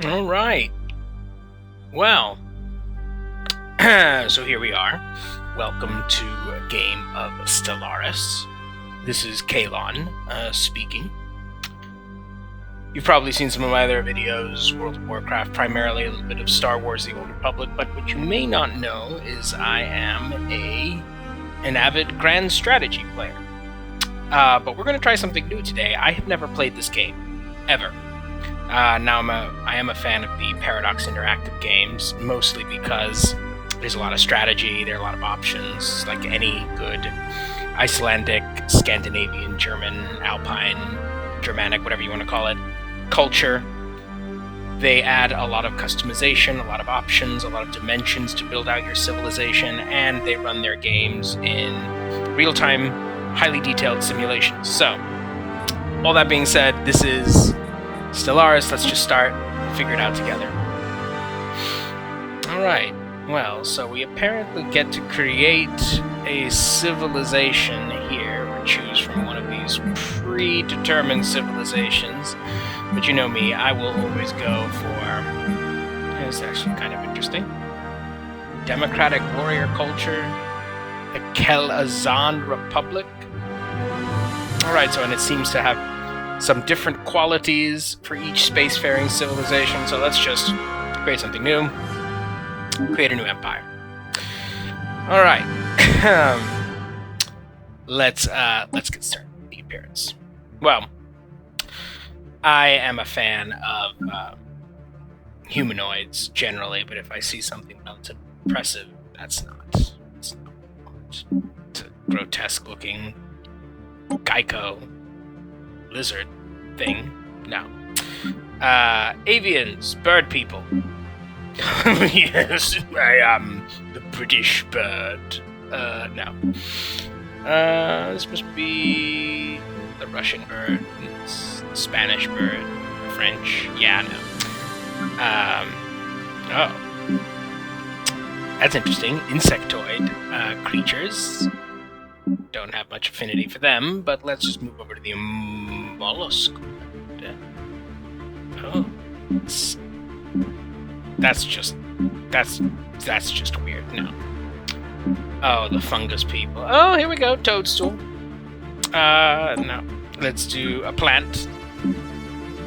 All right. Well, so here we are. Welcome to a game of Stellaris. This is Kaelon speaking. You've probably seen some of my other videos, World of Warcraft primarily, a little bit of Star Wars The Old Republic, but what you may not know is I am an avid grand strategy player. But we're going to try something new today. I have never played this game, ever. Now I am a fan of the Paradox Interactive games, mostly because there's a lot of strategy, there are a lot of options, like any good Icelandic, Scandinavian, German, Alpine, Germanic, whatever you want to call it, culture. They add a lot of customization, a lot of options, a lot of dimensions to build out your civilization, and they run their games in real-time, highly detailed simulations. So, all that being said, this is Stellaris. Let's just start and figure it out together. Alright, well, so we apparently get to create a civilization here, or choose from one of these predetermined civilizations. But you know me, I will always go for... It's actually kind of interesting. Democratic warrior culture. The Kaelon Republic. Alright, so and it seems to have some different qualities for each spacefaring civilization, so let's just create something new. Create a new empire. Alright. Let's get started with the appearance. Well, I am a fan of humanoids generally, but if I see something relatively impressive, it's not it's a grotesque looking Geico lizard thing. No. Avians, bird people. Yes, I am the British bird. No. This must be the Russian bird, the Spanish bird, French. Yeah, no. Oh. That's interesting. Insectoid creatures. Don't have much affinity for them, but let's just move over to the mollusk. Oh. That's just weird. No. Oh, the fungus people. Oh, here we go. Toadstool. No. Let's do a plant.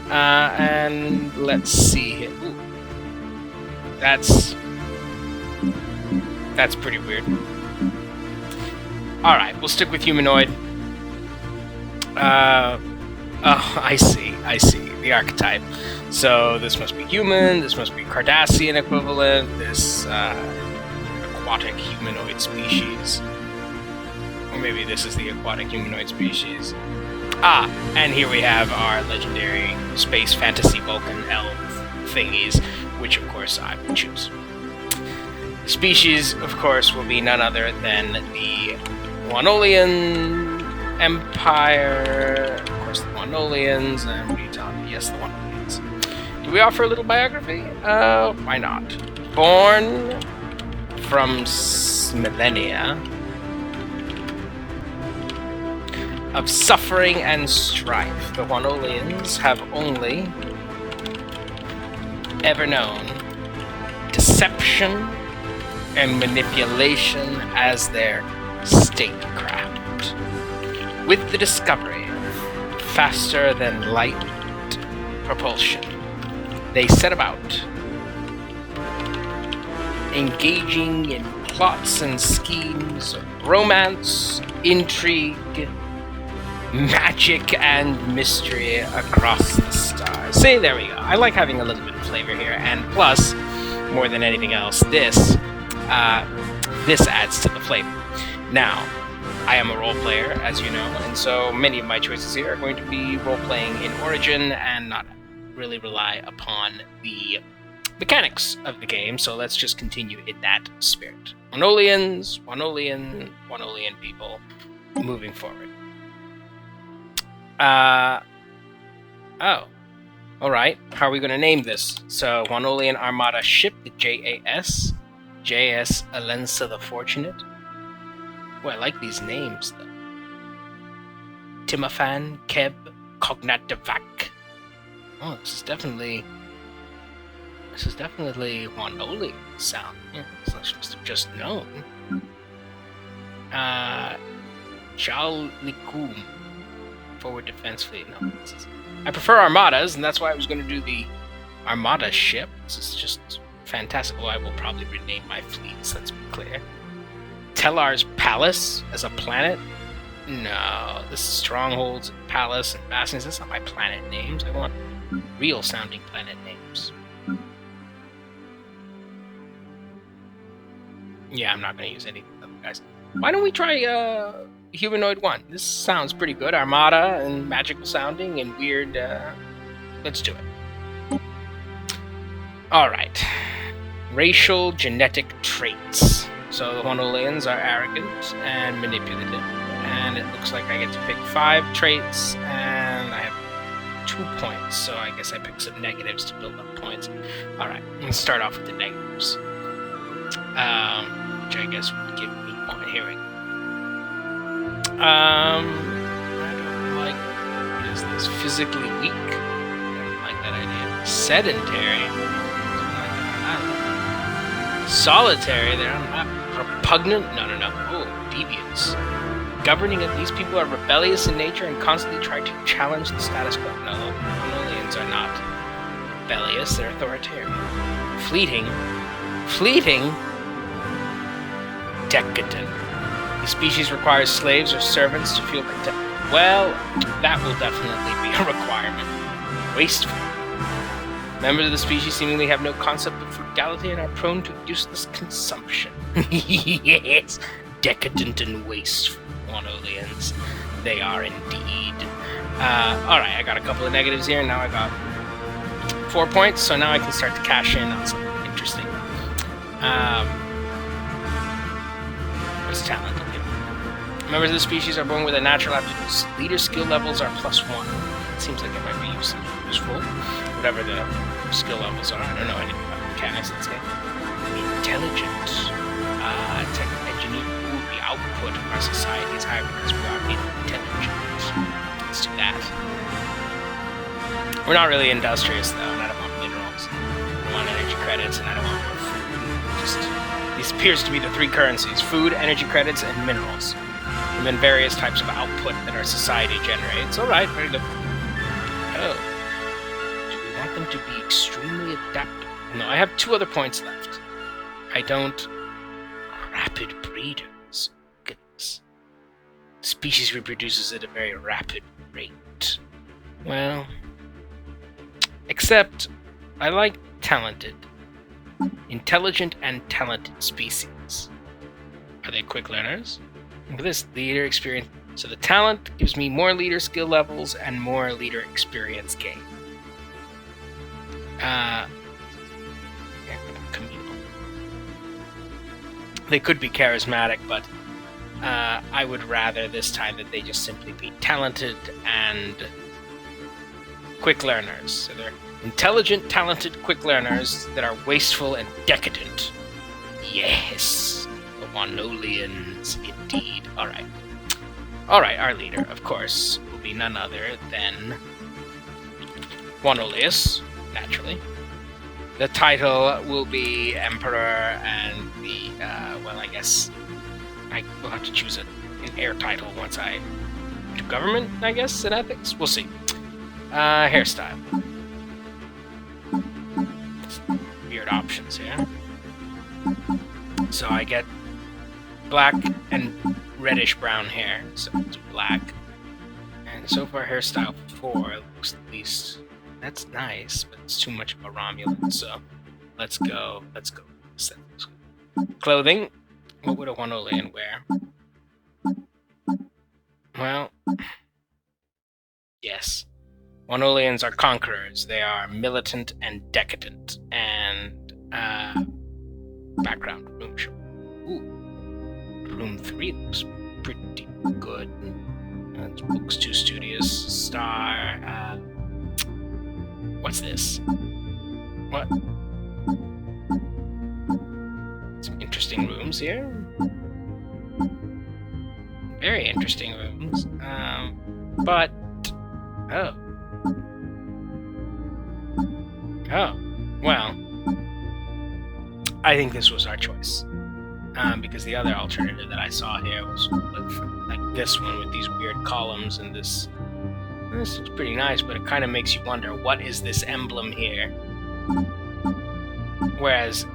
And let's see. Ooh. That's pretty weird. Alright, we'll stick with humanoid. Oh, I see. The archetype. So this must be human, this must be Cardassian equivalent, this aquatic humanoid species. Or maybe this is the aquatic humanoid species. Ah, and here we have our legendary space fantasy Vulcan elf thingies, which of course I will choose. The species, of course, will be none other than the Juanolian Empire. Of course, the Juanolians, and what are you telling me? Yes, the Juanolians. Do we offer a little biography? Why not? Born from millennia of suffering and strife, the Juanolians have only ever known deception and manipulation as their statecraft. With the discovery of faster than light propulsion, they set about engaging in plots and schemes of romance, intrigue, magic, and mystery across the stars. See, there we go. I like having a little bit of flavor here, and plus, more than anything else, this adds to the flavor. Now, I am a role player, as you know, and so many of my choices here are going to be role-playing in Origin and not really rely upon the mechanics of the game, so let's just continue in that spirit. Juanolian people, moving forward. Oh. Alright, how are we going to name this? So, Juanolian Armada Ship, the JAS. JS Alensa the Fortunate. Oh, I like these names, though. Timofan, Keb, Cognat Devak. Oh, this is definitely This is definitely Juanolian sound. Yeah, so I must have just known. Chalikum. Forward defense fleet. No, I prefer armadas, and that's why I was going to do the armada ship. This is just fantastic. Well, I will probably rename my fleets, let's be clear. Tellar's Palace as a planet? No, this is strongholds, palace, and bastions. That's not my planet names. I want real sounding planet names. Yeah, I'm not going to use any of them, guys. Why don't we try Humanoid 1? This sounds pretty good. Armada and magical sounding and weird. Let's do it. Alright. Racial genetic traits. So the Juanolians are arrogant and manipulative. And it looks like I get to pick 5 traits, and I have 2 points. So I guess I pick some negatives to build up points. Alright, let's start off with the negatives. Which I guess would give me point hearing. I don't like, what is this, physically weak? I don't like that idea. Sedentary? Solitary? They're not repugnant? No. Oh, deviants. Governing it, these people are rebellious in nature and constantly try to challenge the status quo. No, Juanolians are not rebellious, they're authoritarian. Fleeting? Decadent. The species requires slaves or servants to feel content. Well, that will definitely be a requirement. Wasteful. Members of the species seemingly have no concept of frugality and are prone to useless consumption. Yes, decadent and wasteful Juanolians. They are indeed. Alright, I got a couple of negatives here, and now I got 4 points, so now I can start to cash in on something interesting. What's talent? Members of the species are born with a natural aptitude. Leader skill levels are +1. It seems like it might be useful. Whatever the skill levels are. I don't know anything about mechanics. Let's get intelligent. Tech engineer. Ooh, the output of our society is higher because we are intelligent. Let's do that. We're not really industrious, though, and I don't want minerals. I don't want energy credits, and I don't want more food. These appears to be the 3 currencies: food, energy credits, and minerals. And then various types of output that our society generates. Alright, very good. Oh. Do we want them to be extremely adaptable? No, I have 2 other points left. I don't... Rapid breeders. Goodness. The species reproduces at a very rapid rate. Well... Except, I like talented. Intelligent and talented species. Are they quick learners? Look at this, leader experience. So the talent gives me more leader skill levels and more leader experience gain. Communal. They could be charismatic, but I would rather this time that they just simply be talented and quick learners. So they're intelligent, talented, quick learners that are wasteful and decadent. Yes, the Juanolians, indeed. Alright, our leader, of course, will be none other than Juanolius, naturally. The title will be Emperor, and the, well, I guess I will have to choose an heir title once I do government, I guess, and ethics. We'll see. Hairstyle. Weird options here. So I get black and reddish brown hair, so it's black. And so far hairstyle 4 looks at least... That's nice, but it's too much of a Romulan, so let's go. Clothing. What would a Juanolian wear? Well... Yes. Juanolians are conquerors. They are militant and decadent. And, background room show. Ooh. Room 3 looks pretty good. Books too studious. Star, what's this? What? Some interesting rooms here. Very interesting rooms. But... Oh. Oh. Well. I think this was our choice. Because the other alternative that I saw here was like this one with these weird columns and this. This looks pretty nice, but it kind of makes you wonder, what is this emblem here? Whereas,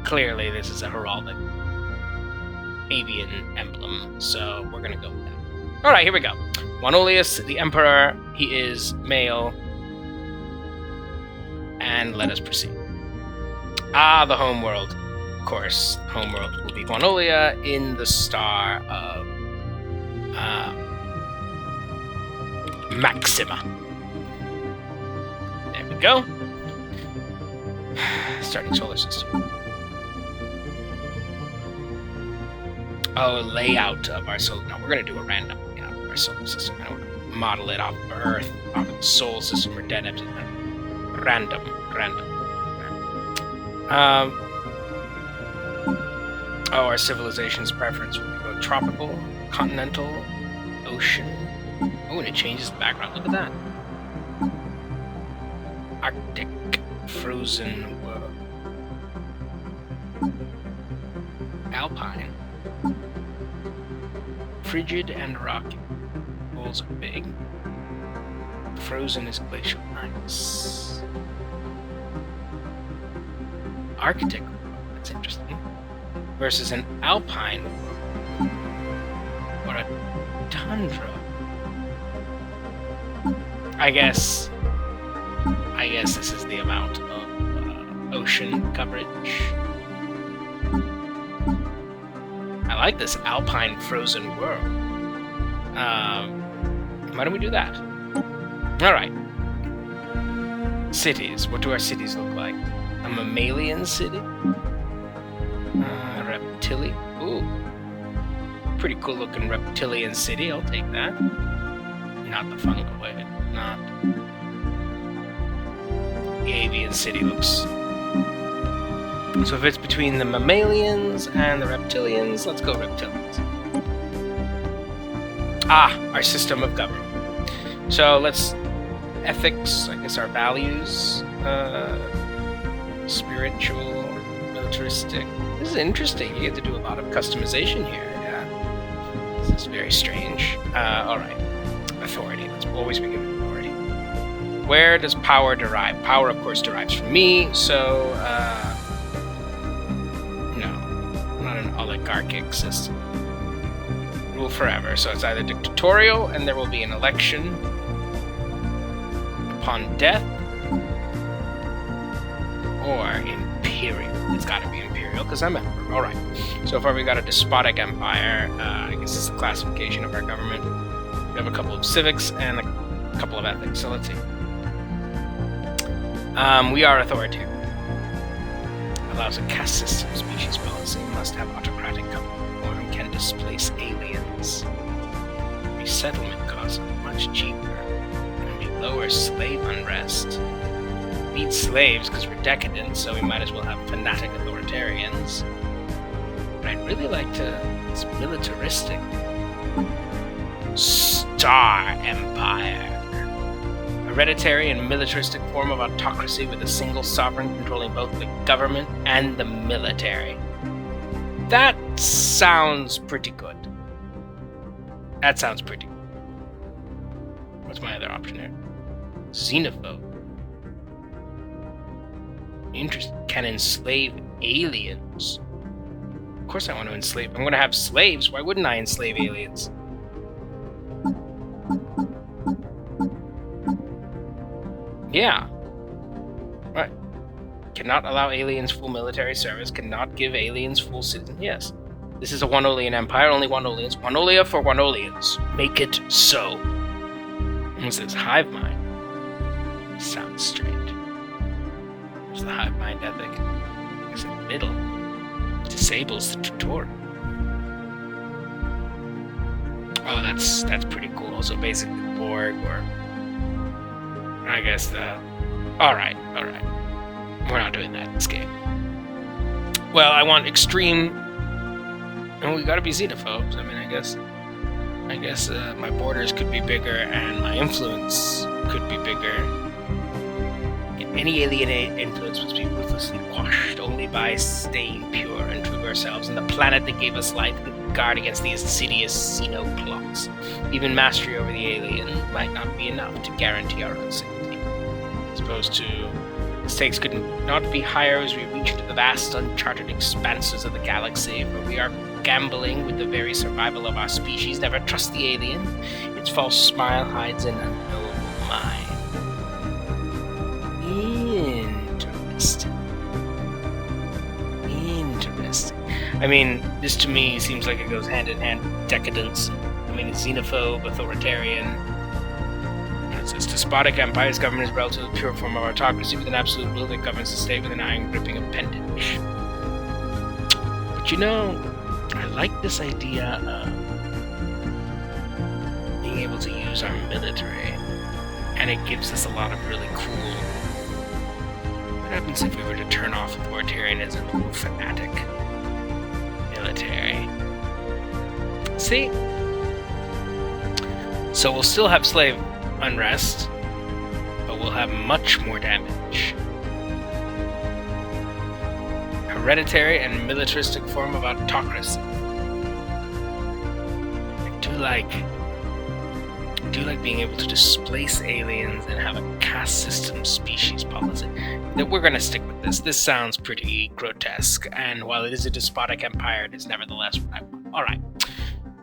clearly, this is a heraldic avian emblem, so we're gonna go with that. Alright, here we go. Juanolius, the Emperor, he is male. And let us proceed. Ah, the homeworld. Of course, homeworld will be Juanolia in the star of Maxima. There we go. Starting solar system. Oh, layout of our solar. No, we're going to do a random layout of our solar system. I don't want to model it off of Earth, off of the Sol system, or dead empty. Random. Oh, our civilization's preference would go tropical, continental, ocean. Oh, and it changes the background. Look at that. Arctic, frozen world. Alpine. Frigid and rocky. Poles are big. Frozen is glacial. Nice. Arctic. That's interesting. Versus an alpine world. Or a tundra. I guess this is the amount of ocean coverage. I like this alpine frozen world. Why don't we do that? Alright. Cities. What do our cities look like? A mammalian city? Reptilian. Ooh. Pretty cool looking reptilian city. I'll take that. Not the fungoid. Not. The avian city looks. So if it's between the mammalians and the reptilians, let's go reptilians. Ah, our system of government. So let's. Ethics, I guess our values. Spiritual, militaristic. This is interesting. You get to do a lot of customization here. Yeah. This is very strange. Alright. Authority. Let's always be given authority. Where does power derive? Power, of course, derives from me, so, no. Not an oligarchic system. Rule forever. So it's either dictatorial, and there will be an election upon death, or imperial. It's got to be imperial because I'm emperor. All right. So far we got a despotic empire. I guess it's the classification of our government. We have a couple of civics and a couple of ethics. So let's see. We are authoritarian. Allows a caste system, species policy. Must have autocratic government form. Can displace aliens. Resettlement costs much cheaper. Can be lower slave unrest. Need slaves because we're decadent, so we might as well have fanatic authoritarians. But I'd really like to. It's militaristic. Star Empire. Hereditary and militaristic form of autocracy with a single sovereign controlling both the government and the military. That sounds pretty good. What's my other option here? Xenophobe. Interesting. Can enslave aliens. Of course I want to enslave. I'm going to have slaves. Why wouldn't I enslave aliens? Yeah. Right. Cannot allow aliens full military service. Cannot give aliens full citizen. Yes. This is a Juanolian empire. Only Juanolians. Juanolia for Juanolians. Make it so. What's this? Hive mind. Sounds strange. There's the hive mind ethic. It's in the middle. Disables the tutorial. Oh, that's pretty cool. So basically Borg or I guess the Alright. We're not doing that in this game. Well, I want extreme and we gotta be xenophobes. I mean I guess my borders could be bigger and my influence could be bigger. It Any alien influence must be ruthlessly quashed. Only by staying pure and true to ourselves and the planet that gave us life could we guard against the insidious Xeno plots. Even mastery over the alien might not be enough to guarantee our own safety. As opposed to the stakes could not be higher as we reach into the vast, uncharted expanses of the galaxy, where we are gambling with the very survival of our species. Never trust the alien. Its false smile hides an unknowable mind. Interesting. I mean, this to me seems like it goes hand in hand with decadence. I mean, it's xenophobe, authoritarian. It says despotic empire's government is a relatively pure form of autocracy with an absolute will that governs the state with an iron-gripping appendage. But you know, I like this idea of being able to use our military, and it gives us a lot of really cool. What happens if we were to turn off authoritarianism and go fanatic military? See? So we'll still have slave unrest, but we'll have much more damage. Hereditary and militaristic form of autocracy. I do like being able to displace aliens and have a caste system species policy. That we're going to stick with this. This sounds pretty grotesque, and while it is a despotic empire, it is nevertheless what I want. Alright.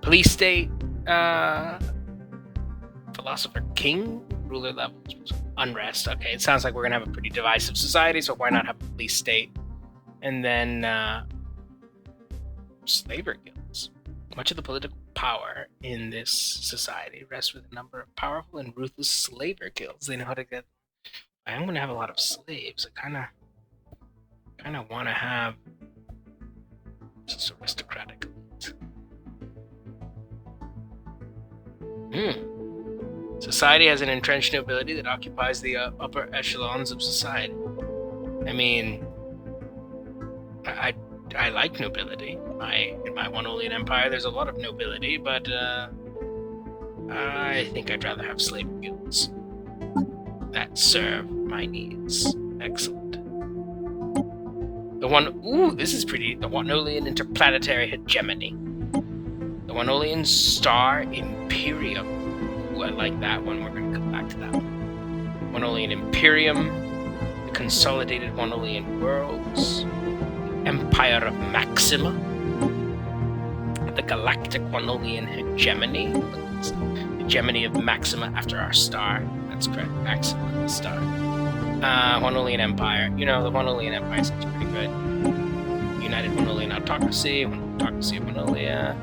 Police state, philosopher king, ruler levels, unrest. Okay, it sounds like we're going to have a pretty divisive society, so why not have a police state? And then, slaver guilds. Much of the political power in this society rests with a number of powerful and ruthless slaver guilds. They know how to get. I'm going to have a lot of slaves. I kind of want to have just aristocratic. Society has an entrenched nobility that occupies the upper echelons of society. I mean, I like nobility. In my Juanolian empire, there's a lot of nobility, but I think I'd rather have slave guilds that serve my needs. Excellent. This is pretty. The Juanolian interplanetary hegemony. The Juanolian star imperium. Ooh, I like that one. We're going to come back to that one. Juanolian imperium. The consolidated Juanolian worlds. Empire of Maxima, the galactic Juanolian hegemony, hegemony of Maxima after our star. That's correct, Maxima, the star. Juanolian Empire. You know, the Juanolian Empire sounds pretty good. United Juanolian autocracy, autocracy of Juanolia,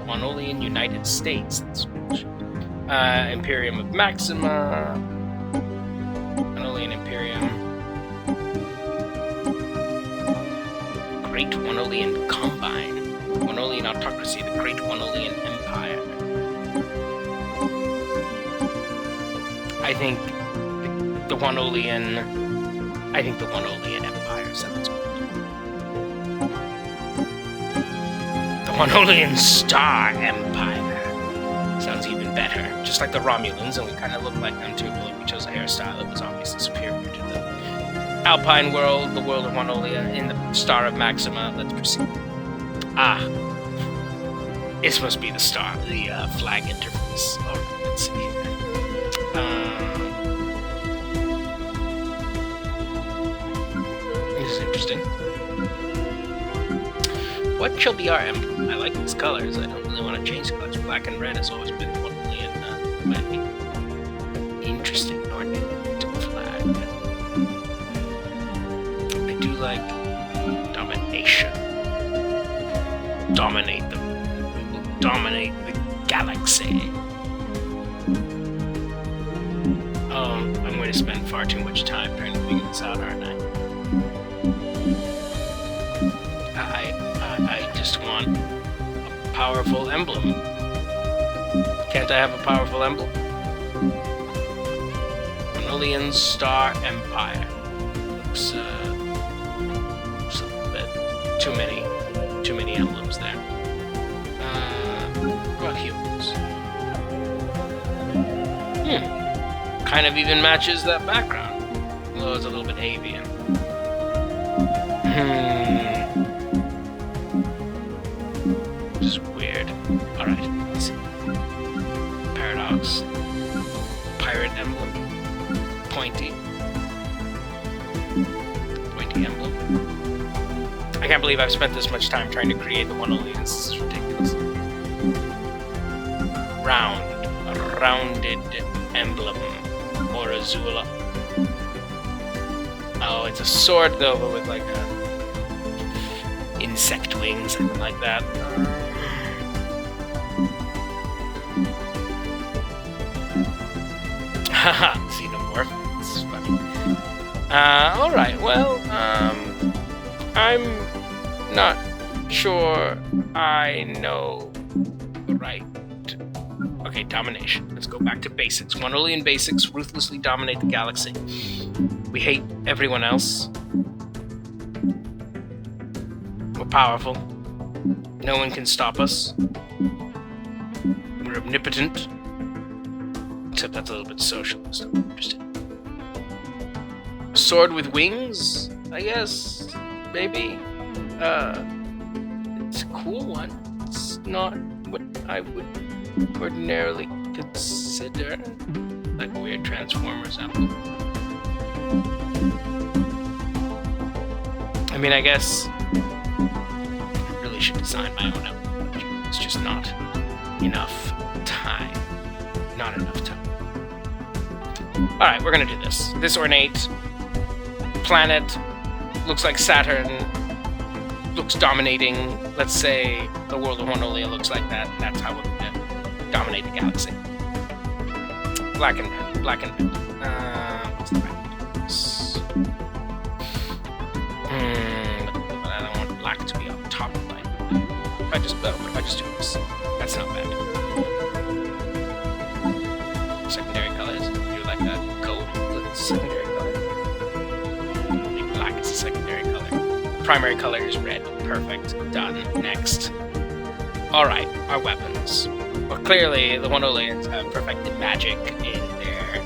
Juanolian United States. That's Imperium of Maxima, Juanolian Imperium. Great Juanolian Combine, Juanolian Autocracy, the Great Juanolian Empire. I think the Juanolian Empire sounds good. The Juanolian Star Empire sounds even better. Just like the Romulans, and we kind of look like them too, but we chose a hairstyle that was obviously superior to the Alpine world, the world of Juanolia, in the Star of Maxima. Let's proceed. This must be the star, the flag interface. Alright, let's see here. This is interesting. What shall be our emblem? I like these colors. I don't really want to change colors. Black and red has always been Juanolian flag. Interesting Nordic flag. I do like domination. Dominate them. We will dominate the galaxy. I'm going to spend far too much time trying to figure this out, aren't I? I just want a powerful emblem. Can't I have a powerful emblem? Juanolian Star Empire. Looks a little bit too many emblems there. What about humans? Kind of even matches that background. glows a little bit avian. Which is weird. Alright, let's see. Paradox. Pirate emblem. Pointy emblem. I can't believe I've spent this much time trying to create the Juanolians. This is ridiculous. Round. A rounded emblem. Or Azula. Oh, it's a sword though, but with like a insect wings, something like that. Haha, xenomorph. This is funny. Alright, well, I'm not sure I know right. Okay, domination. Let's go back to basics. Juanolian basics, ruthlessly dominate the galaxy. We hate everyone else. We're powerful. No one can stop us. We're omnipotent. Except that's a little bit socialist. I'm interested. Sword with wings? I guess. Maybe. It's a cool one. It's not what I would ordinarily consider. Like a weird Transformers emblem. I mean, I guess I really should design my own emblem. It's just not enough time. Not enough time. Alright, we're gonna do this. This ornate planet looks like Saturn, looks dominating. Let's say the world of Juanolian looks like that. That's how we're gonna dominate the galaxy. Black and red. Black and red. What's the right? But I don't want black to be on top of light. What if I just do this? That's not bad. Secondary colors. Do like a gold secondary color. I think black is a secondary color. Primary color is red. Perfect. Done. Next. Alright, our weapons. Well, clearly, the Juanolians have perfected magic in their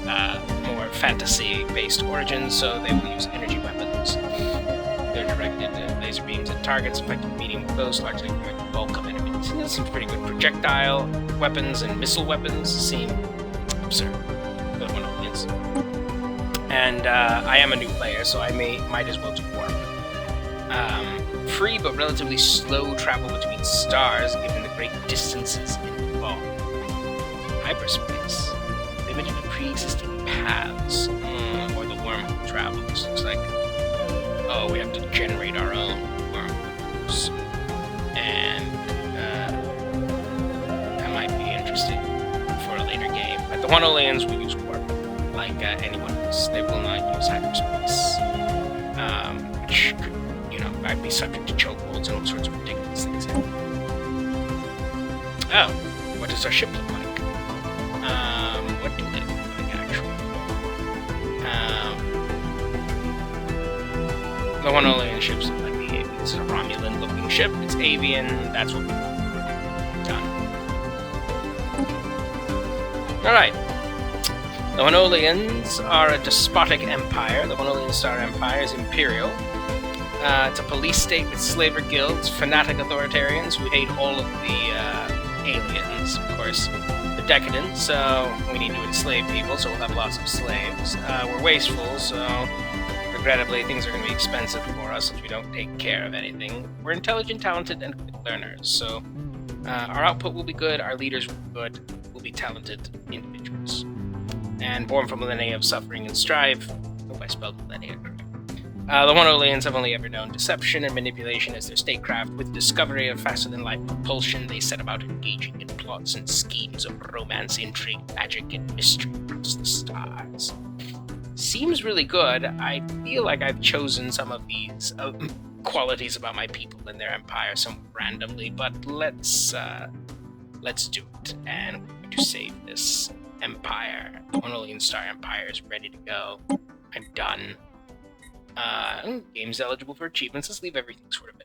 more fantasy-based origins, so they will use energy weapons. They're directed laser beams at targets, effective medium blows, largely direct the bulk of enemies. This seems pretty good. Projectile weapons and missile weapons seem absurd for the Juanolians. And I am a new player, so I might as well do warp. Free but relatively slow travel between stars, given the great distances involved. Hyperspace. Limited to pre-existing paths. Or the wormhole travels. Looks like, oh, we have to generate our own wormholes. And that might be interesting for a later game. But the Juanolians will use warp, like anyone else. They will not use hyperspace. Which could, might be subject to chokeholds and all sorts of ridiculous things. Oh, what does our ship look like? What do they look like, actually? The Juanolian ships look like the Avian. It's a Romulan-looking ship. It's avian. That's what we've done. Alright. The Juanolians are a despotic empire. The Juanolian Star Empire is imperial. It's a police state with slaver guilds, fanatic authoritarians who hate all of the aliens, of course. They're decadent, so we need to enslave people, so we'll have lots of slaves. We're wasteful, so regrettably things are going to be expensive for us since we don't take care of anything. We're intelligent, talented, and quick learners, so our output will be good, our leaders will be good, we'll be talented individuals. And born from millennia of suffering and strife. I hope I spelled millennia correctly. The Juanolians have only ever known deception and manipulation as their statecraft. With discovery of faster-than-light propulsion, they set about engaging in plots and schemes of romance, intrigue, magic, and mystery across the stars. Seems really good. I feel like I've chosen some of these qualities about my people and their empire somewhat randomly, but let's do it, and we're going to save this empire. The Juanolian Star Empire is ready to go. I'm done. Game's eligible for achievements. Let's leave everything sort of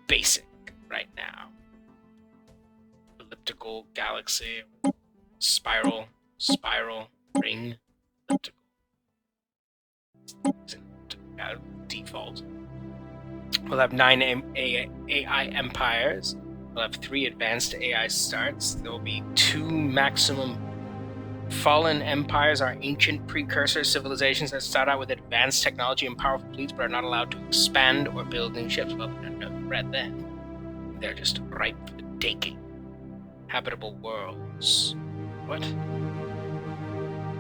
basic right now. Elliptical, galaxy, spiral, ring, elliptical. Default. We'll have 9 AI empires. We'll have 3 advanced AI starts. There will be 2 maximum fallen empires, are ancient precursor civilizations that start out with advanced technology and powerful fleets, but are not allowed to expand or build new ships. Well, no threat then. They're just ripe for the taking. Habitable worlds. What?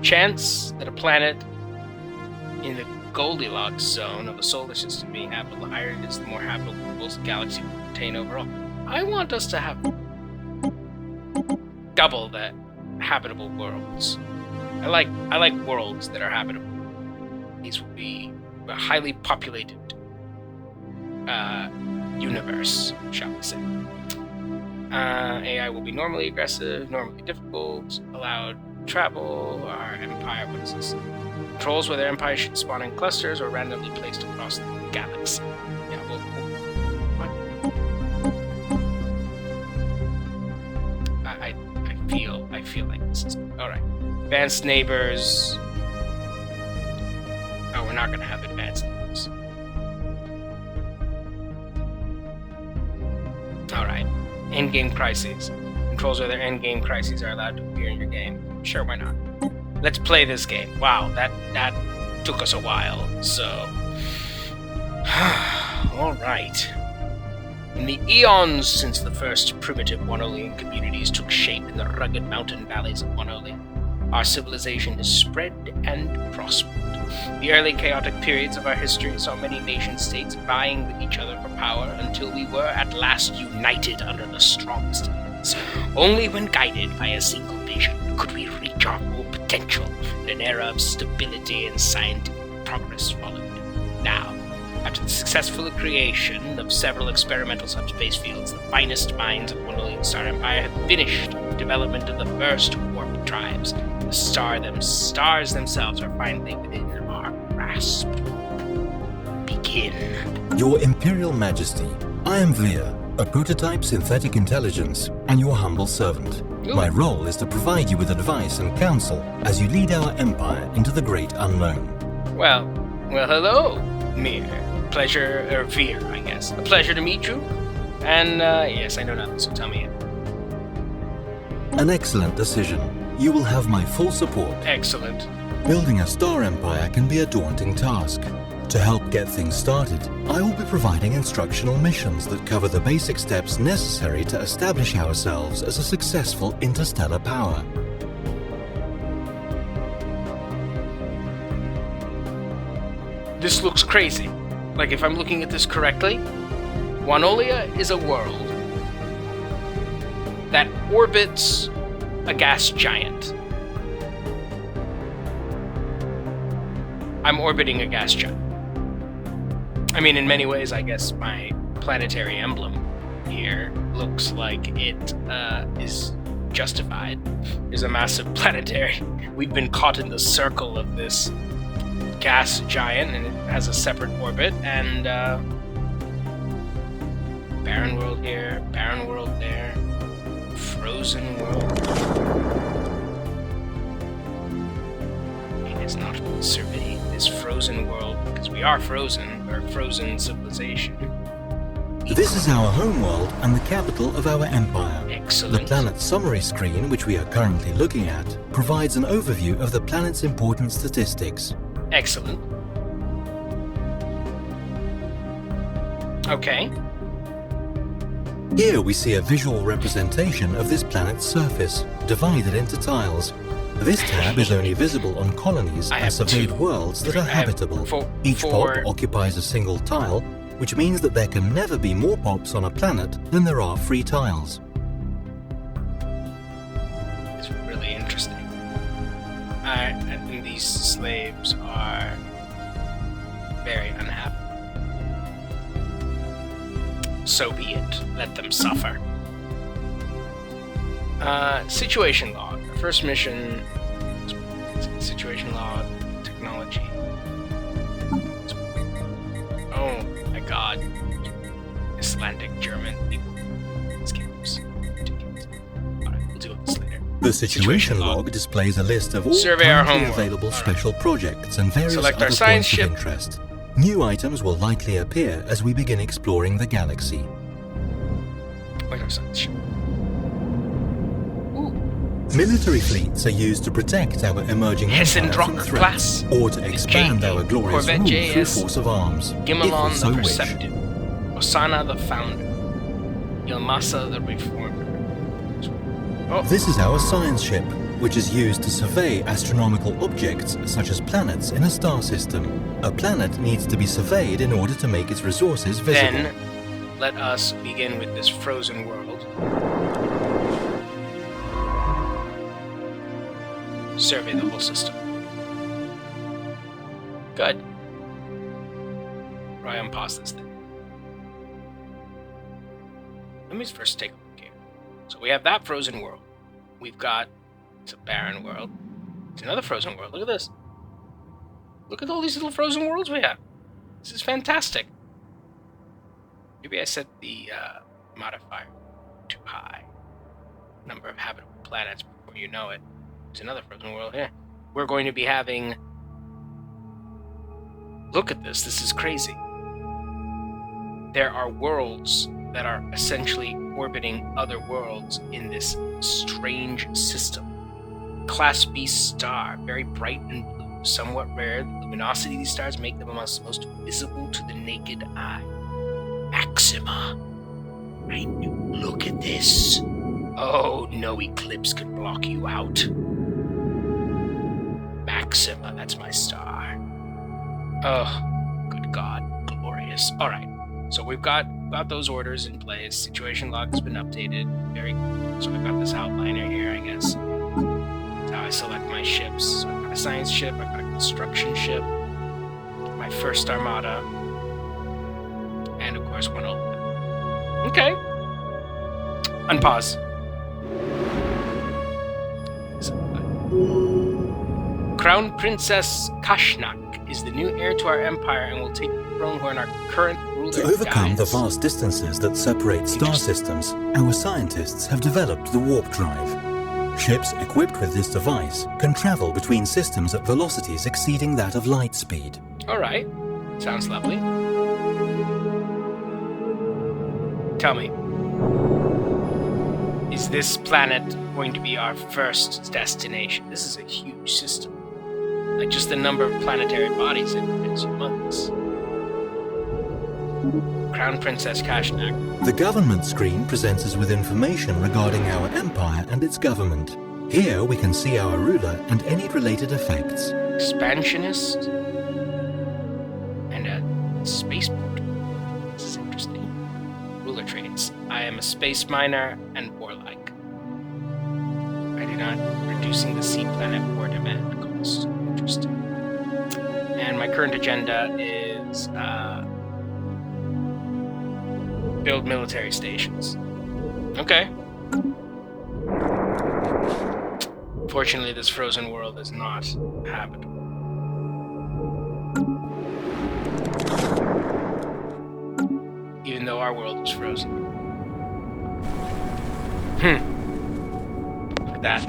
Chance that a planet in the Goldilocks zone of a solar system being habitable, the higher it is, the more habitable worlds the galaxy will contain overall. I want us to have double the habitable worlds. I like worlds that are habitable. These will be a highly populated universe, shall we say. AI will be normally aggressive, normally difficult, allowed travel. Our empire, what is this? Controls whether empires should spawn in clusters or randomly placed across the galaxy. Yeah, what? I feel like this is alright. Advanced neighbors. Oh, we're not gonna have advanced neighbors. Alright. Endgame crises. Controls whether endgame crises are allowed to appear in your game. Sure, why not? Let's play this game. Wow, that took us a while, so... Alright. In the eons since the first primitive Juanolian communities took shape in the rugged mountain valleys of Juanolia, our civilization has spread and prospered. The early chaotic periods of our history saw many nation-states vying with each other for power until we were at last united under the strongest hands. Only when guided by a single vision could we reach our full potential, and an era of stability and scientific progress followed. Now, after the successful creation of several experimental subspace fields, the finest minds of Juanolian Star Empire have finished the development of the first warp tribes. The stars themselves are finally within our grasp. Begin. Your Imperial Majesty, I am Veer, a prototype synthetic intelligence, and your humble servant. Ooh. My role is to provide you with advice and counsel as you lead our empire into the great unknown. Well, hello, Mir. Veer, I guess. A pleasure to meet you. And, yes, I know nothing, so tell me it. An excellent decision. You will have my full support. Excellent. Building a star empire can be a daunting task. To help get things started, I will be providing instructional missions that cover the basic steps necessary to establish ourselves as a successful interstellar power. This looks crazy. Like, if I'm looking at this correctly, Juanolia is a world that orbits a gas giant. I'm orbiting a gas giant. I mean, in many ways, I guess my planetary emblem here looks like it is justified. There's a massive planetary. We've been caught in the circle of this gas giant, and it has a separate orbit, and barren world here, barren world there, frozen world. It is not survey this frozen world, because we are frozen, or frozen civilization. This is our homeworld and the capital of our empire. Excellent. The planet's summary screen, which we are currently looking at, provides an overview of the planet's important statistics. Excellent. Okay. Here we see a visual representation of this planet's surface, divided into tiles. This tab is only visible on colonies and surveyed worlds that are habitable. Each pop occupies a single tile, which means that there can never be more pops on a planet than there are free tiles. It's really interesting. I think these slaves are very unhappy. So be it. Let them suffer. Situation log. First mission. Situation log. Technology. Oh my god. Icelandic German people. Scams. Ridiculous. Alright, we'll deal with this later. The situation log displays a list of all currently available special projects and various other points of interest. New items will likely appear as we begin exploring the galaxy. Like our science ship. Military fleets are used to protect our emerging empire from threats, or to expand our glorious rule through force of arms, Gimelon if we so the wish. Perceptive, Osana the Founder, Yilmasa the Reformer. This is our science ship, which is used to survey astronomical objects such as planets in a star system. A planet needs to be surveyed in order to make its resources visible. Then, let us begin with this frozen world. Survey the whole system. Good. Right, unpause this thing. Let me first take a look here. So we have that frozen world. We've got, it's a barren world. It's another frozen world. Look at this. Look at all these little frozen worlds we have. This is fantastic. Maybe I set the modifier too high. Number of habitable planets before you know it. There's another frozen world here. We're going to be having... Look at this. This is crazy. There are worlds that are essentially orbiting other worlds in this strange system. Class B star, very bright and blue, somewhat rare. The luminosity of these stars make them almost most visible to the naked eye. Maxima. I knew. Look at this. Oh, no eclipse can block you out. Maxima, that's my star. Oh, good God, glorious. All right, so we've got those orders in place. Situation log has been updated. Very good. So I've got this outliner here, I guess. That's how I select my ships. So I've got a science ship, I've got a construction ship, my first armada, and of course Juanolian. Okay. Unpause. Crown Princess Kashnak is the new heir to our empire and will take the throne when our current ruler To overcome dies. the vast distances that separate star systems, our scientists have developed the warp drive. Ships equipped with this device can travel between systems at velocities exceeding that of light speed. All right. Sounds lovely. Tell me, is this planet going to be our first destination? This is a huge system. Like, just the number of planetary bodies in it is humongous. Crown Princess Kashnak. The government screen presents us with information regarding our empire and its government. Here we can see our ruler and any related effects. Expansionist and a spaceport. This is interesting. Ruler traits. I am a space miner and warlike. I do not reducing the sea planet or demand cost. Interesting. And my current agenda is build military stations. Okay. Fortunately, this frozen world is not habitable. Even though our world is frozen. Look at that.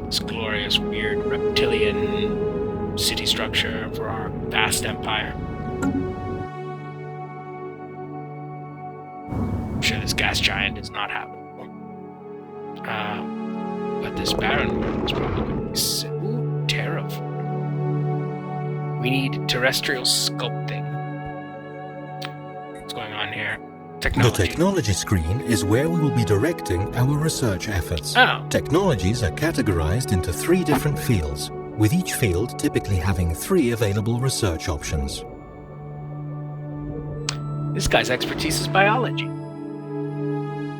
This glorious, weird, reptilian city structure for our vast empire. I'm sure this gas giant is not habitable. But this barren world is probably going to be so terraformed. We need terrestrial sculpting. What's going on here? Technology. The technology screen is where we will be directing our research efforts. Oh. Technologies are categorized into 3 different fields, with each field typically having 3 available research options. This guy's expertise is biology.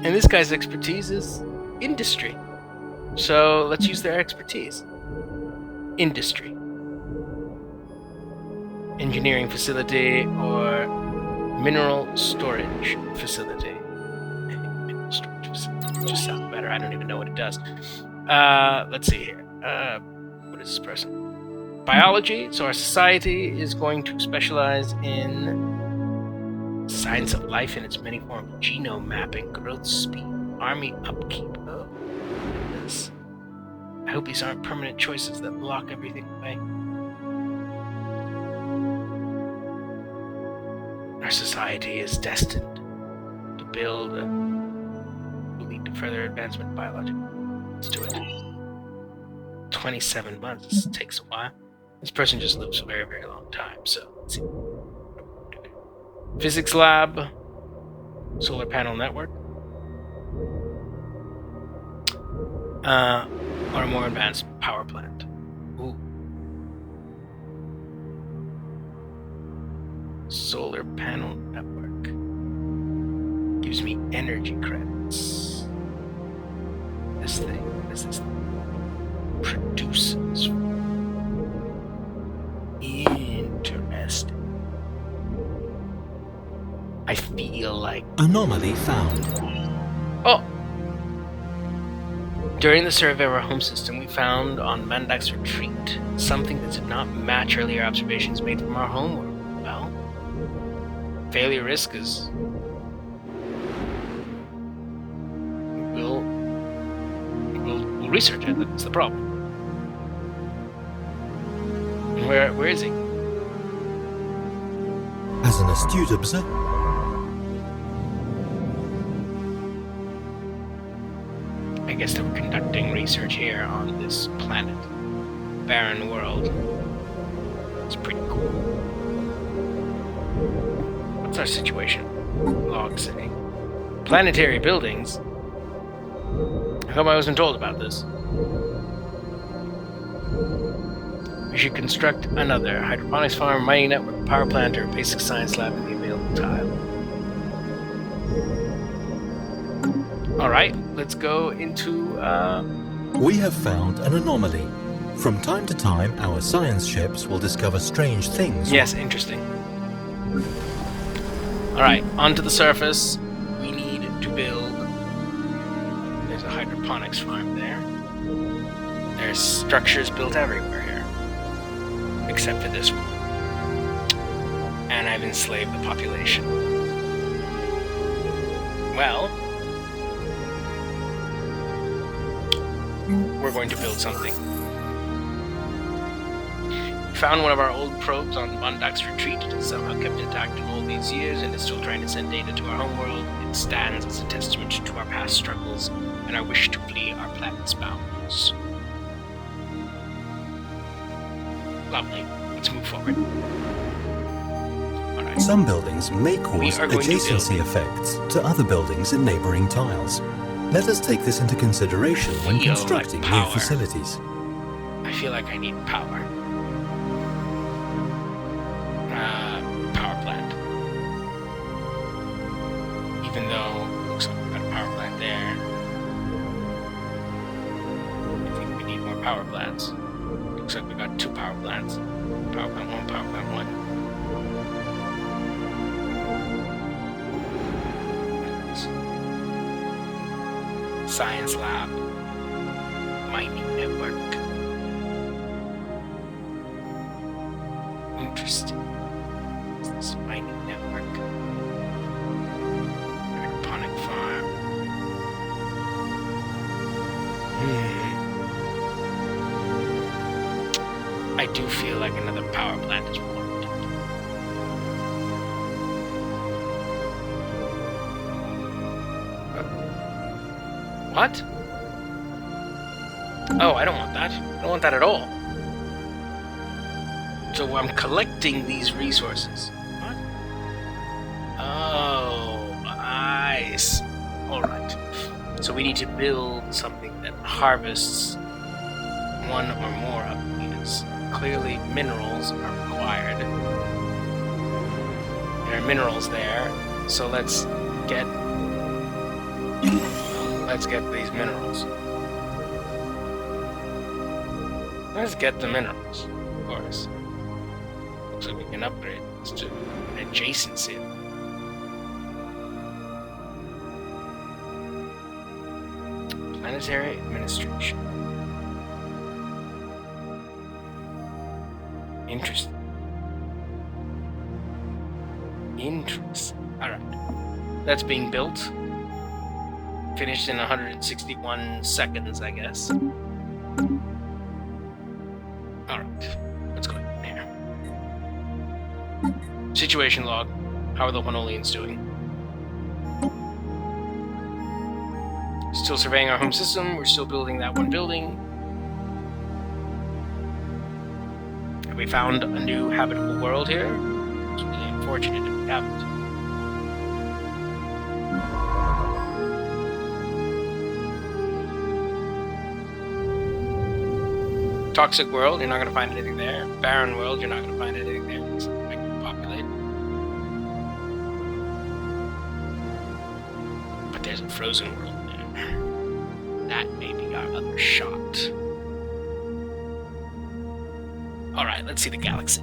And this guy's expertise is industry. So let's use their expertise. Industry. Engineering facility or mineral storage facility. I think mineral storage facility just sounds better. I don't even know what it does. Let's see here. What is this person? Biology. So our society is going to specialize in science of life in its many forms. Genome mapping, growth speed, army upkeep. Oh, goodness. hope these aren't permanent choices that lock everything away. Our society is destined to build will lead to further advancement in biology. Let's do it. 27 months. This takes a while. This person just lives a very, very long time, so let's see. Physics lab. Solar panel network. Or a more advanced power plant. Ooh. Solar panel network. Gives me energy credits. This thing. What is this thing? Produces. Interesting. I feel like... Anomaly found. Oh! During the survey of our home system, we found on Mandak's retreat something that did not match earlier observations made from our homeworld. Well, failure risk is... We'll research it. That's the problem. Where is he? As an astute observer. I guess they were conducting research here on this planet. Barren world. It's pretty cool. What's our situation? Log City. Planetary buildings? I hope I wasn't told about this. We should construct another hydroponics farm, mining network, power plant, or basic science lab in the available tile. Alright, let's go into, We have found an anomaly. From time to time, our science ships will discover strange things. Yes, interesting. Alright, onto the surface. We need to build... There's a hydroponics farm there. There's structures built everywhere here. Except for this one. And I've enslaved the population. Well... we're going to build something. We found one of our old probes on Mondak's retreat. It has somehow kept intact in all these years and is still trying to send data to our homeworld. It stands as a testament to our past struggles and our wish to flee our planet's bounds. Lovely. Let's move forward. All right. Some buildings may cause adjacency effects to other buildings in neighboring tiles. Let us take this into consideration when constructing new facilities. I feel like I need power. Power plant. Even though it looks like we've got a power plant there. I think we need more power plants. Looks like we've got 2 power plants. Power plant 1, power plant 1. Science lab, mining network. Interesting. What's this mining network? Hydroponic farm. I do feel like another power plant is warranted. What? Oh, I don't want that. I don't want that at all. So I'm collecting these resources. What? Oh, I see. Alright. So we need to build something that harvests one or more of these. Clearly, minerals are required. There are minerals there, so let's get these minerals. Let's get the minerals, of course. Looks like we can upgrade this to an adjacency. Planetary administration. Interesting. Alright. That's being built. Finished in 161 seconds, I guess. Situation log. How are the Juanolians doing? Still surveying our home system. We're still building that one building. Have we found a new habitable world here? It's really unfortunate if we haven't. Toxic world, you're not going to find anything there. Barren world, you're not going to find anything there. It's not going to populate. But there's a frozen world there. That may be our other shot. Alright, let's see the galaxy.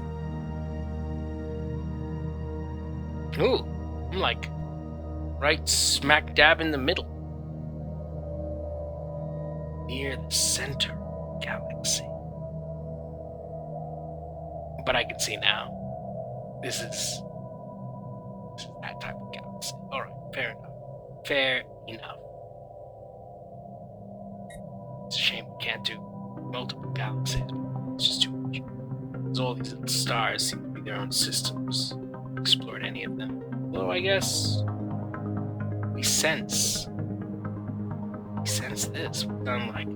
Ooh, I'm like right smack dab in the middle. Near the center of the galaxy. But I can see now. This is that type of galaxy. Alright, fair enough. Fair enough. It's a shame we can't do multiple galaxies. It's just too much. Because all these little stars seem to be their own systems. Explored any of them. Although I guess we sense this. We've done like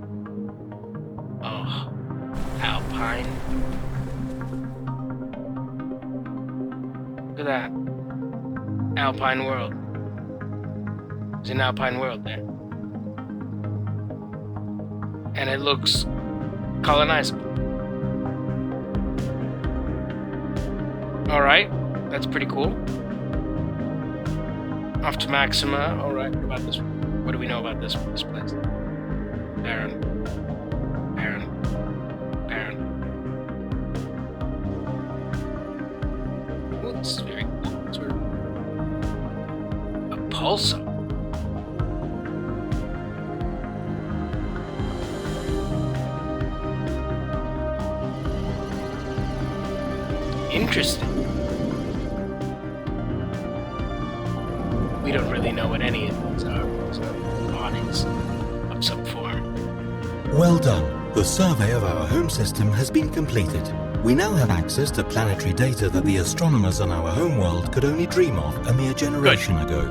Alpine. Look at that. Alpine world. There's an Alpine world there. And it looks colonizable. Alright, that's pretty cool. Off to Maxima. Alright, what about this one? What do we know about this place? Barren. Oh, this is very cool. It's sort of a pulsar. Interesting. We don't really know what any of these are. So bodies of some form. Well done. The survey of our home system has been completed. We now have access to planetary data that the astronomers on our homeworld could only dream of a mere generation ago.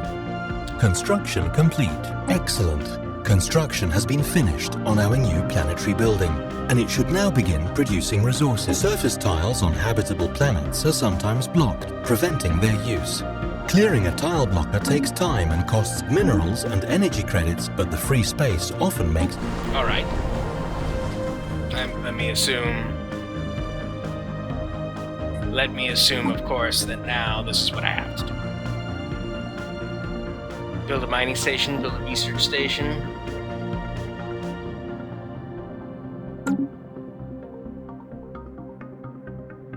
Construction complete. Excellent. Construction has been finished on our new planetary building, and it should now begin producing resources. Surface tiles on habitable planets are sometimes blocked, preventing their use. Clearing a tile blocker takes time and costs minerals and energy credits, but the free space often makes... Alright. Let me assume, of course, that now this is what I have to do. Build a mining station, build a research station.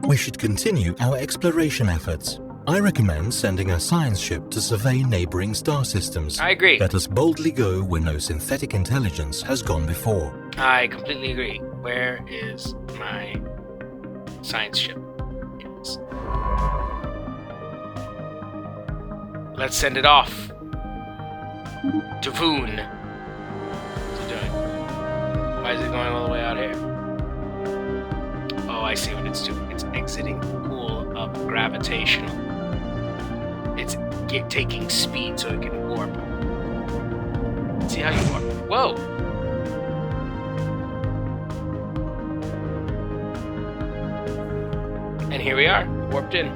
We should continue our exploration efforts. I recommend sending a science ship to survey neighboring star systems. I agree. Let us boldly go where no synthetic intelligence has gone before. I completely agree. Where is my science ship? Yes. Let's send it off. To Voon. What's it doing? Why is it going all the way out here? Oh, I see what it's doing. It's exiting the pool of gravitational. It's taking speed so it can warp. See how you warp. Whoa! And here we are, warped in.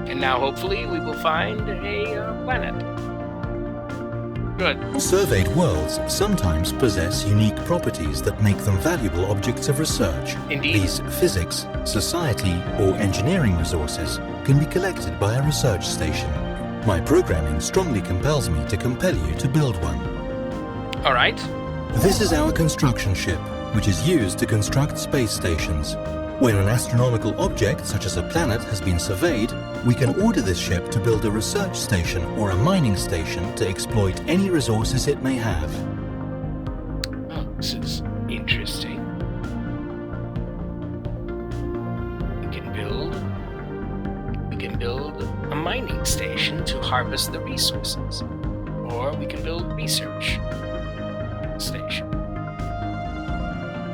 And now hopefully we will find a planet. Good. Surveyed worlds sometimes possess unique properties that make them valuable objects of research. Indeed. These physics, society, or engineering resources can be collected by a research station. My programming strongly compels me to compel you to build one. All right. This is our construction ship, which is used to construct space stations. When an astronomical object, such as a planet, has been surveyed, we can order this ship to build a research station or a mining station to exploit any resources it may have. Oh, this is interesting. We can build a mining station to harvest the resources. Or we can build a research station.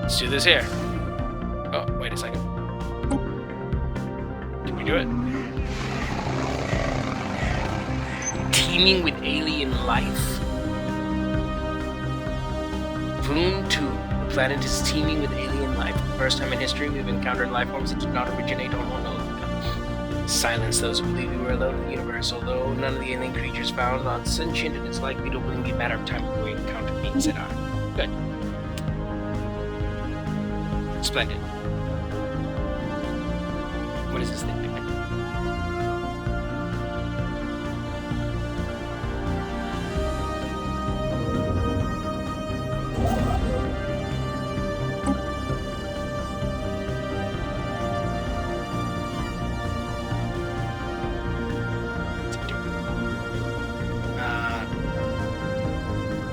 Let's do this here. Oh, wait a second. we do it? Teeming with alien life. Rune 2. The planet is teeming with alien life. For the first time in history, we've encountered life forms that did not originate on Juanolian. Silence those who believe we were alone in the universe. Although none of the alien creatures found are sentient, it is likely to only be a matter of time before we encounter beings that are. Good. Splendid. What is this thing?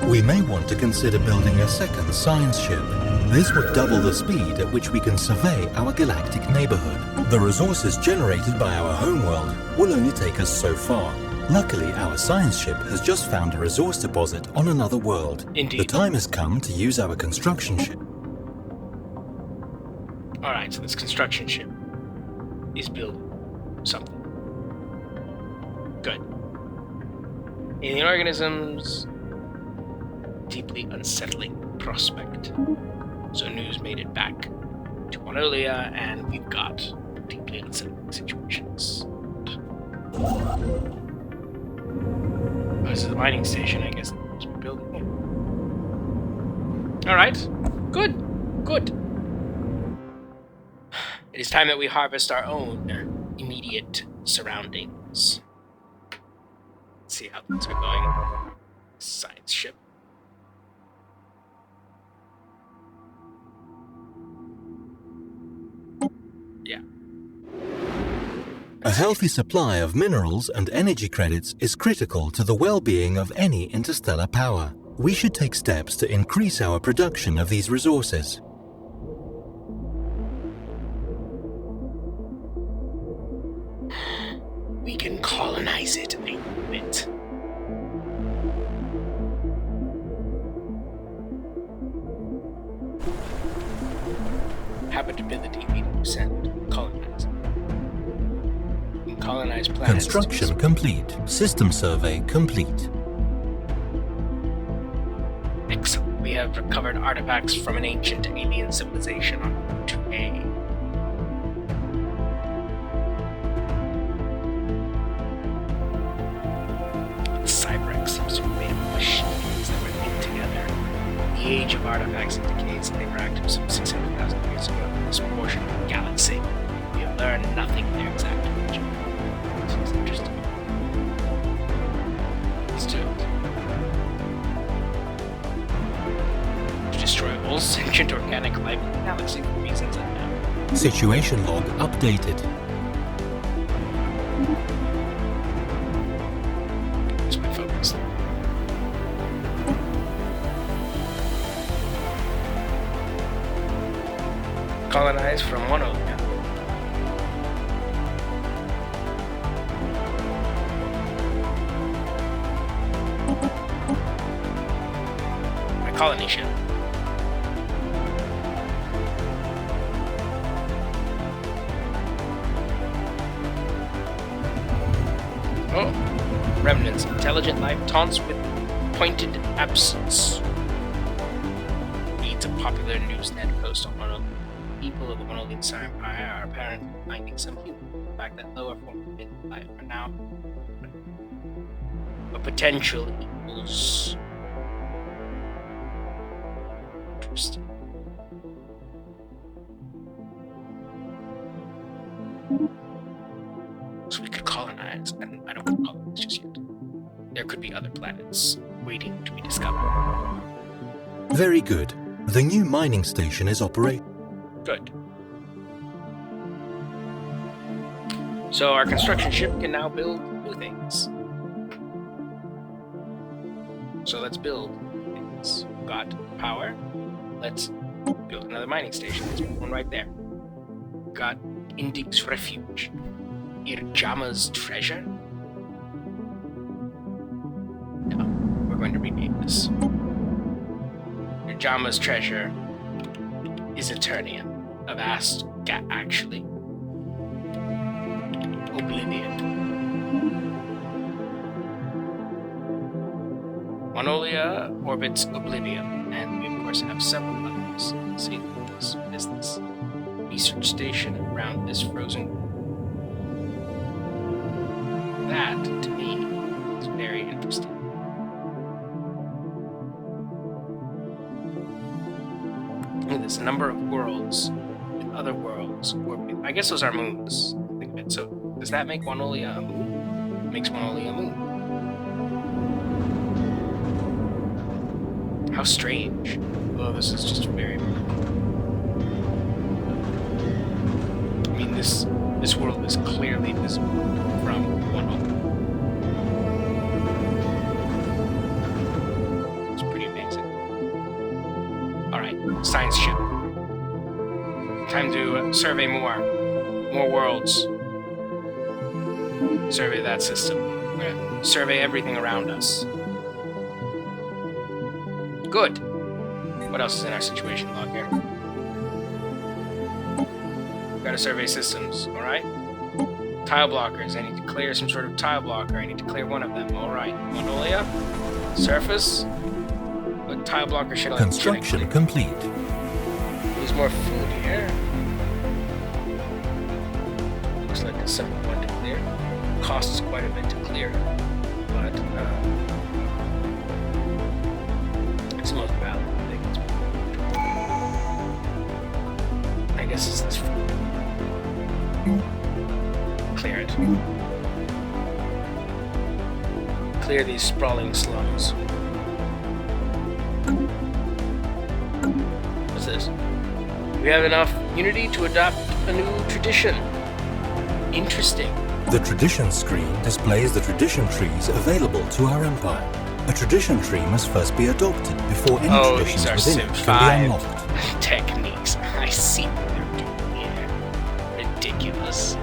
We may want to consider building a second science ship. This would double the speed at which we can survey our galactic neighborhood. The resources generated by our homeworld will only take us so far. Luckily, our science ship has just found a resource deposit on another world. Indeed. The time has come to use our construction ship. Alright, so this construction ship is building something. Good. Alien organisms, deeply unsettling prospect. So news made it back to Juanolian, and we've got deeply unsettling situations. Oh, this is the mining station, I guess. That's what we're building here. Alright. Good. Good. It is time that we harvest our own immediate surroundings. Let's see how things are going. Science ship. Yeah. A healthy supply of minerals and energy credits is critical to the well-being of any interstellar power. We should take steps to increase our production of these resources. We can colonize it, I knew it. Habitability 80%. Colonize. We can colonize planets. Construction complete. System survey complete. Excellent. We have recovered artifacts from an ancient alien civilization on Route 2A. Cyberx seems to be made of machines that were linked together. The age of artifacts indicates that they were active some 600,000 years ago in this portion of the galaxy. We have learned nothing of their exact origin. This is interesting. Let's do it. To destroy all sentient organic life in the galaxy for reasons unknown. Situation log updated. That's my focus. Colonize from Juanolian. My colony ship. Oh, remnants. Intelligent life taunts with pointed absence. Reads a popular newsnet post on Juanolian. People of the Juanolian Empire are apparently finding some humor in the fact that lower forms of life are now a potential equals. Interesting. So we could colonize, and I don't want to colonize just yet. There could be other planets waiting to be discovered. Very good. The new mining station is operating. Good. So our construction ship can now build new things. So let's build things. We've got power. Let's build another mining station. Let's put one right there. We've got Indig's Refuge. Irjama's Treasure. No, we're going to rename this. Irjama's Treasure is Eternium. A vast actually. Oblivion. Juanolia orbits Oblivion, and we of course have several others. Let's see, what is this? Research station around this frozen. That, to me, is very interesting. There's a number of worlds with other worlds orbiting. I guess those are moons. Think of it. So, does that make Juanolia a moon? It makes Juanolia a moon. How strange. Oh, this is just very... I mean, this world is clearly visible from Juanolia. It's pretty amazing. Alright, science ship. Time to survey more worlds. Survey that system. We're gonna survey everything around us. Good. What else is in our situation log here? Gotta survey systems, alright? Tile blockers. I need to clear some sort of tile blocker. I need to clear one of them. Alright. Juanolia. Surface. What tile blocker should I clear? Construction complete. There's more food here. Looks like a simple one to clear. Costs quite a bit to clear. But, it's the most valuable thing. I guess it's this food. Clear it. Clear these sprawling slums. What's this? We have enough unity to adopt a new tradition. Interesting. The tradition screen displays the tradition trees available to our empire. A tradition tree must first be adopted before any traditions within it can be unlocked. Techniques. I see what they're doing here. Ridiculous.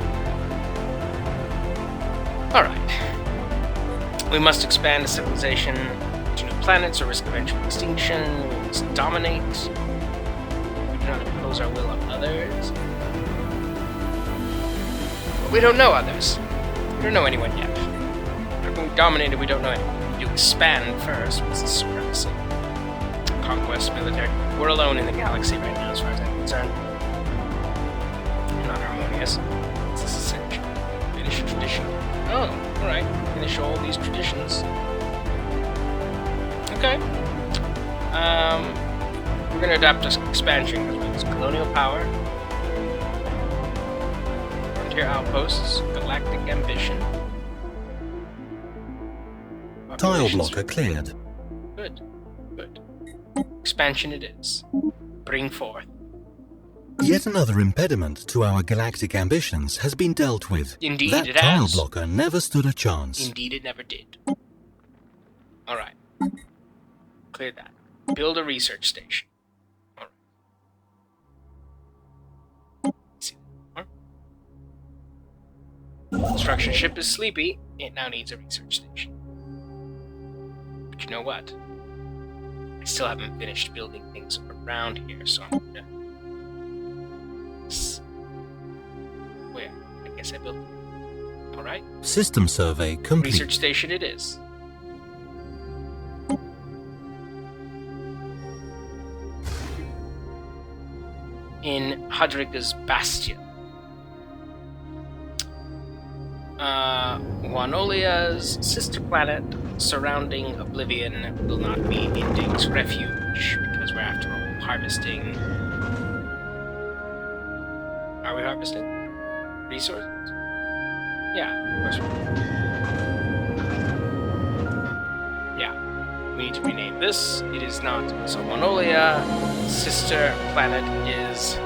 Alright. We must expand a civilization to new planets or risk eventual extinction. We must dominate. We do not impose our will on others. But we don't know others. We don't know anyone yet. When we dominated, we don't know anyone. We do expand first. What's the supremacy? Conquest, military. We're alone in the galaxy right now, as far as I'm concerned. Not harmonious. What's this essential? Finish a tradition. Oh, alright. Finish all these traditions. Okay. We're gonna adopt an expansion because colonial power, frontier outposts, galactic ambition. Tile blocker cleared. Good. Good. Expansion it is. Bring forth. Yet another impediment to our galactic ambitions has been dealt with. Indeed, that it tile has. blocker never stood a chance. Indeed, it never did. Alright. Clear that. Build a research station. Alright. See that more? Construction ship is sleepy. It now needs a research station. But you know what? I still haven't finished building things around here, so I'm gonna... Where? I guess I built it. Alright. System survey complete. Research station it is. In Hadrika's Bastion. Juanolia's sister planet surrounding Oblivion will not be Inding's refuge, because we're after all harvesting... Are we harvesting? Resources? Yeah, of course we are. Yeah. We need to rename this. It is not. So Juanolia, sister planet is...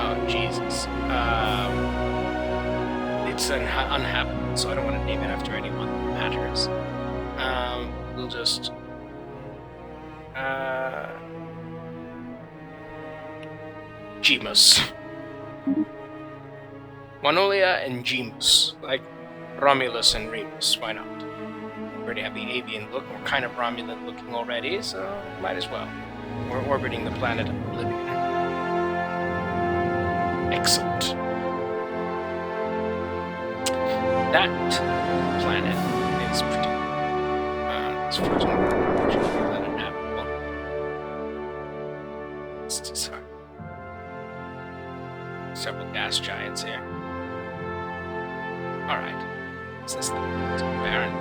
Oh, Jesus. It's unhabitable, so I don't want to name it after anyone that matters. We'll just... Gemus. Juanolia and Gemus. Like Romulus and Remus. Why not? We already have the avian look. We're kind of Romulan looking already, so might as well. We're orbiting the planet of Oblivion. Excellent. That planet is pretty. It's frozen. Uninhabitable. It's just hard. Several gas giants here. Alright. What's this thing? It's barren.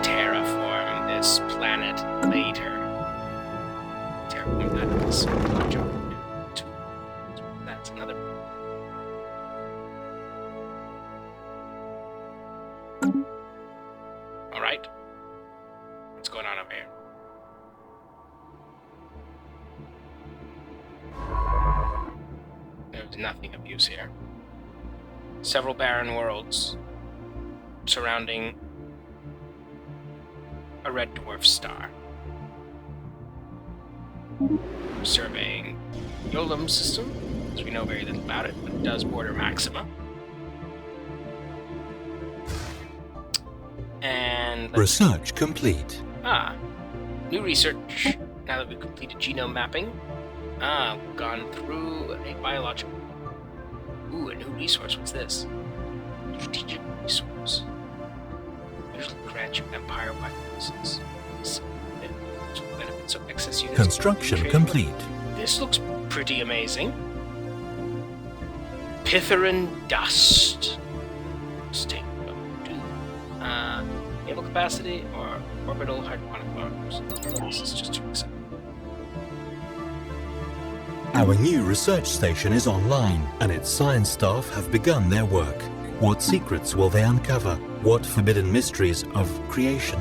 Terraform this planet later. Terraform that is that's another. Alright. What's going on over here? There's nothing of use here. Several barren worlds surrounding a red dwarf star. Surveying Yolam's system, as we know very little about it, but it does border Maxima. And research complete. New research. Now that we've completed genome mapping, we've gone through a biological. Ooh, a new resource. What's this? Strategic resource. Usually grant you empire weapons. Benefits of excess units. Construction complete. This looks pretty amazing. Pitheran dust. State naval capacity or orbital hydroponic farms. This is just too exciting. Our new research station is online, and its science staff have begun their work. What secrets will they uncover? What forbidden mysteries of creation?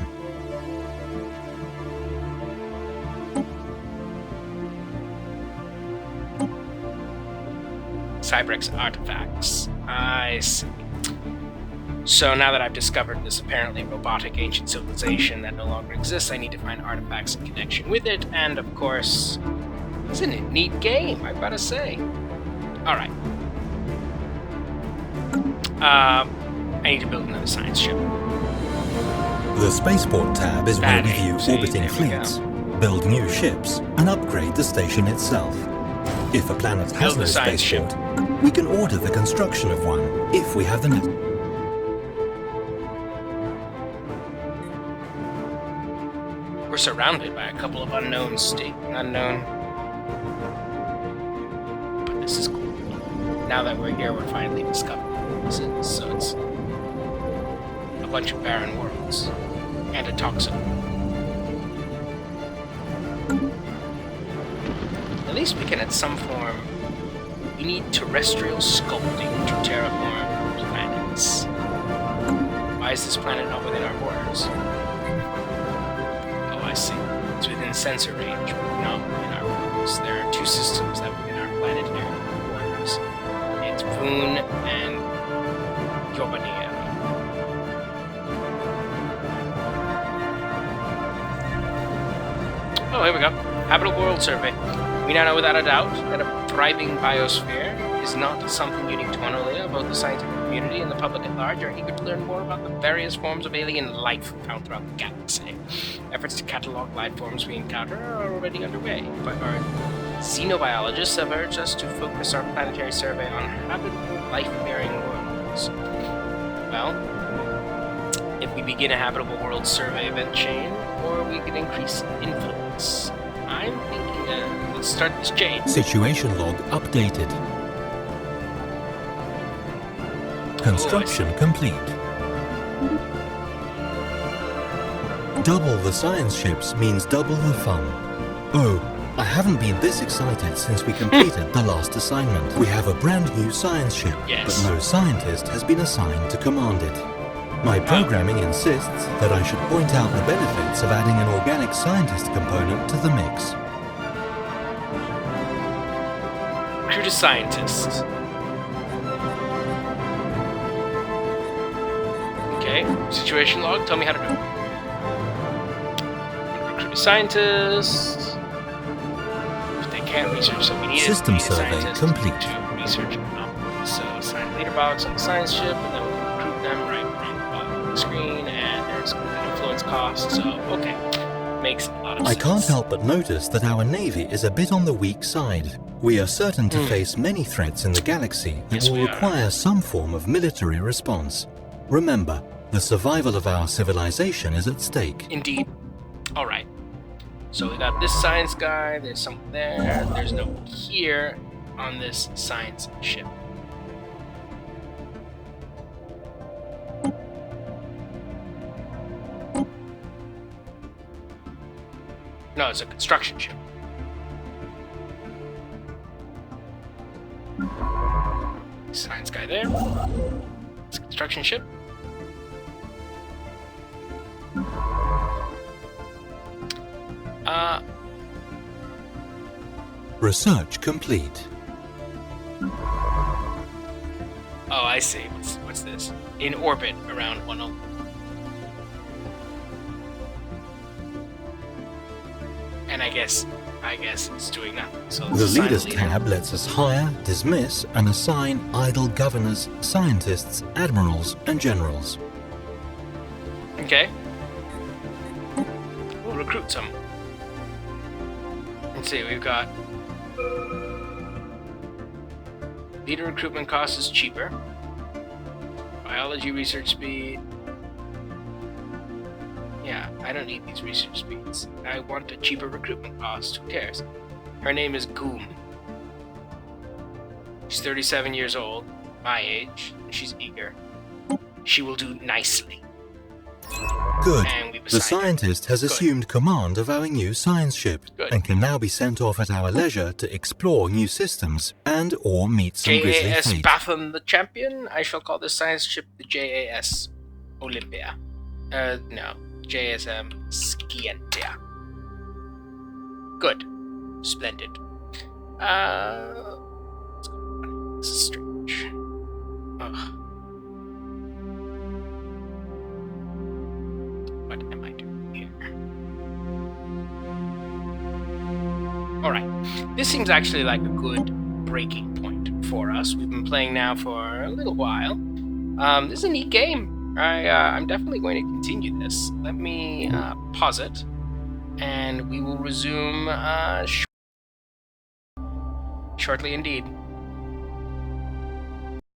Cybrex artifacts. I see. So now that I've discovered this apparently robotic ancient civilization that no longer exists, I need to find artifacts in connection with it, and of course, it's a neat game, I've got to say. Alright. I need to build another science ship. The Spaceport tab is where we view orbiting fleets, build new ships, and upgrade the station itself. If a planet has no spaceport, we can order the construction of one, if we have the necessary. We're surrounded by a couple of unknown. But this is cool. Now that we're here, we're finally discovering what this is. So it's a bunch of barren worlds and a toxin. At least we can, at some form, we need terrestrial sculpting to terraform planets. Why is this planet not within our borders? I see. It's within sensor range, but not within our borders. There are two systems that are within our planetary borders. It's Voon and Yobania. Oh, here we go. Habitable World Survey. We now know without a doubt that a thriving biosphere is not something unique to Juanolian. Both the scientific community and the public at large are eager to learn more about the various forms of alien life found throughout the galaxy. Efforts to catalog life forms we encounter are already underway, but our xenobiologists have urged us to focus our planetary survey on habitable, life-bearing worlds. Well, if we begin a habitable world survey event chain, or we can increase influence. I'm thinking, let's start this chain. Situation log updated. Construction complete. Double the science ships means double the fun. Oh, I haven't been this excited since we completed the last assignment. We have a brand new science ship, but no scientist has been assigned to command it. My programming insists that I should point out the benefits of adding an organic scientist component to the mix. Recruit a scientist. Okay, situation log, tell me how to do it. Recruit a scientist. If they can't research, so we need System survey complete. To research it. So assign leader box on the science ship, and then we'll recruit them right from the screen, and there's influence cost, so okay. makes a lot of sense. I can't help but notice that our navy is a bit on the weak side. We are certain to face many threats in the galaxy that will require some form of military response. Remember, the survival of our civilization is at stake. Indeed. Alright. So we got this science guy, there's something there, there's no here on this science ship. No, it's a construction ship. Science guy there. It's a construction ship. Research complete. Oh, I see. What's this? In orbit around Juanolian. And I guess it's doing nothing. So the leader's tab lets us hire, dismiss, and assign idle governors, scientists, admirals, and generals. Okay. We'll recruit some. Let's see, we've got leader recruitment cost is cheaper. Biology research speed. Yeah, I don't need these research speeds. I want a cheaper recruitment cost. Who cares? Her name is Goom. She's 37 years old, my age, and she's eager. She will do nicely. Good. The scientist has assumed command of our new science ship and can now be sent off at our leisure to explore new systems and or meet some grisly JAS fate. Batham the Champion? I shall call this science ship the JAS Olympia. No. JSM Scientia. Good. Splendid. This is strange. Ugh. What am I doing here? Alright. This seems actually like a good breaking point for us. We've been playing now for a little while. This is a neat game. I'm definitely going to continue this. Let me pause it, and we will resume shortly indeed.